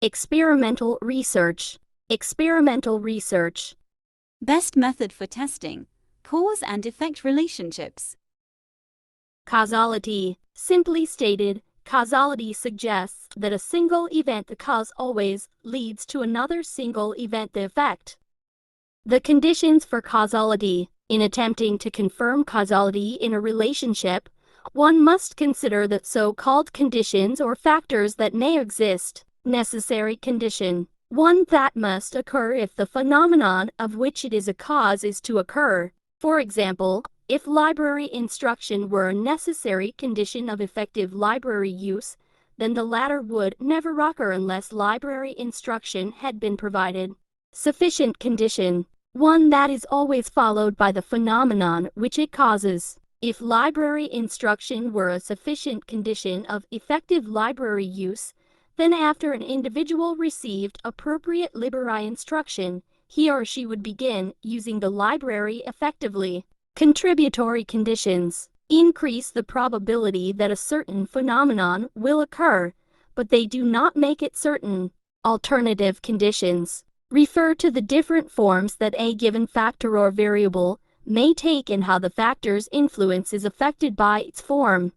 Experimental research. Experimental research. Best method for testing cause and effect relationships. Causality. Simply stated, causality suggests that a single event, the cause, always leads to another single event, the effect. The conditions for causality. In attempting to confirm causality in a relationship, one must consider the so-called conditions or factors that may exist. Necessary condition. One that must occur if the phenomenon of which it is a cause is to occur. For example, if library instruction were a necessary condition of effective library use, then the latter would never occur unless library instruction had been provided. Sufficient condition. One that is always followed by the phenomenon which it causes. If library instruction were a sufficient condition of effective library use, then after an individual received appropriate library instruction, he or she would begin using the library effectively. Contributory conditions increase the probability that a certain phenomenon will occur, but they do not make it certain. Alternative conditions refer to the different forms that a given factor or variable may take and how the factor's influence is affected by its form.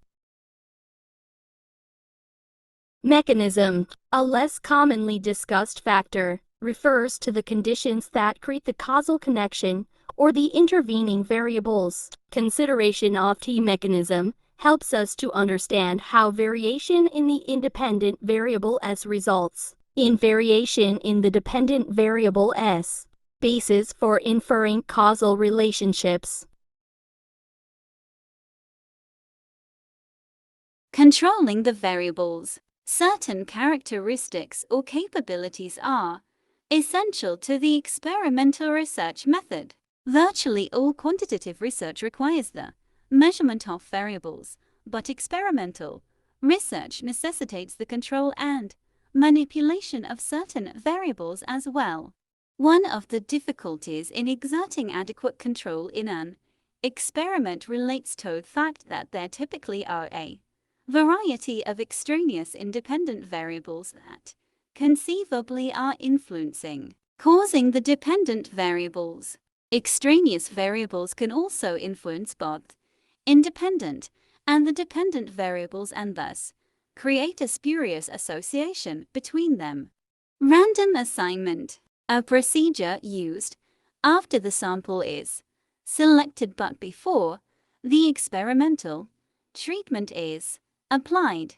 Mechanism. A less commonly discussed factor refers to the conditions that create the causal connection or the intervening variables. Consideration of the mechanism helps us to understand how variation in the independent variable S results in variation in the dependent variable S. Basis for inferring causal relationships. Controlling the variables. Certain characteristics or capabilities are essential to the experimental research method. Virtually all quantitative research requires the measurement of variables, but experimental research necessitates the control and manipulation of certain variables as well. One of the difficulties in exerting adequate control in an experiment relates to the fact that there typically are a variety of extraneous independent variables that conceivably are influencing, causing the dependent variables. Extraneous variables can also influence both independent and the dependent variables and thus create a spurious association between them. Random assignment. A procedure used after the sample is selected but before the experimental treatment is applied.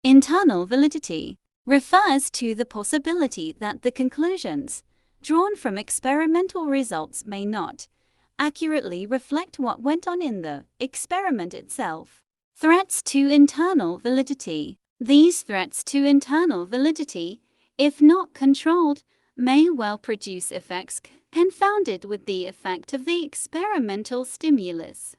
Internal validity refers to the possibility that the conclusions drawn from experimental results may not accurately reflect what went on in the experiment itself. Threats to internal validity. These threats to internal validity, if not controlled, may well produce effects confounded with the effect of the experimental stimulus.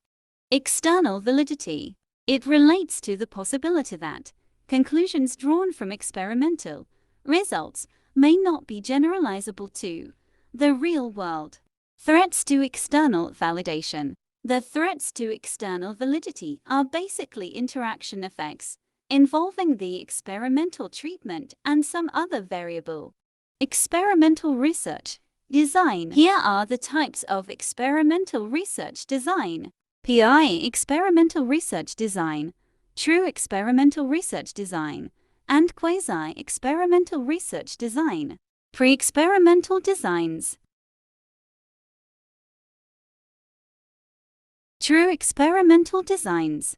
External validity. It relates to the possibility that conclusions drawn from experimental results may not be generalizable to the real world. Threats to external validation. The threats to external validity are basically interaction effects involving the experimental treatment and some other variable. Experimental research design. Here are the types of experimental research design. PI experimental research design, true experimental research design, and quasi-experimental research design. Pre-experimental designs. True experimental designs.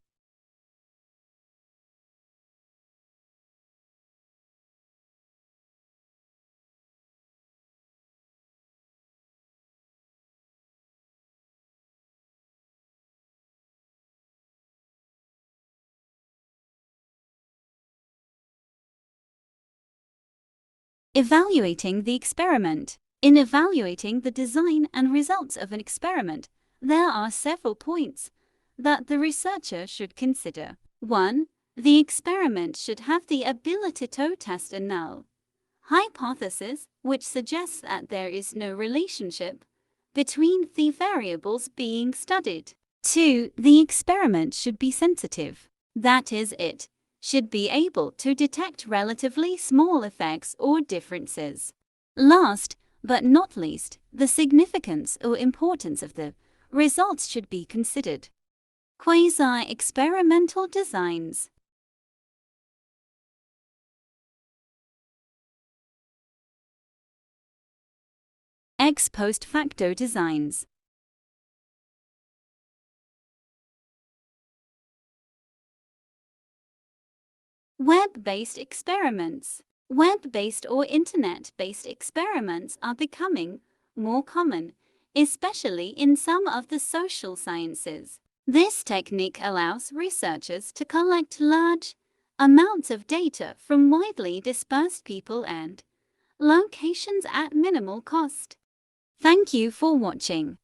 Evaluating the experiment. In evaluating the design and results of an experiment, there are several points that the researcher should consider. 1. The experiment should have the ability to test a null hypothesis, which suggests that there is no relationship between the variables being studied. 2. The experiment should be sensitive. That is, it should be able to detect relatively small effects or differences. Last but not least, the significance or importance of the results should be considered. Quasi-experimental designs. Ex post facto designs. Web-based experiments. Web-based or internet-based experiments are becoming more common, especially in some of the social sciences. This technique allows researchers to collect large amounts of data from widely dispersed people and locations at minimal cost. Thank you for watching.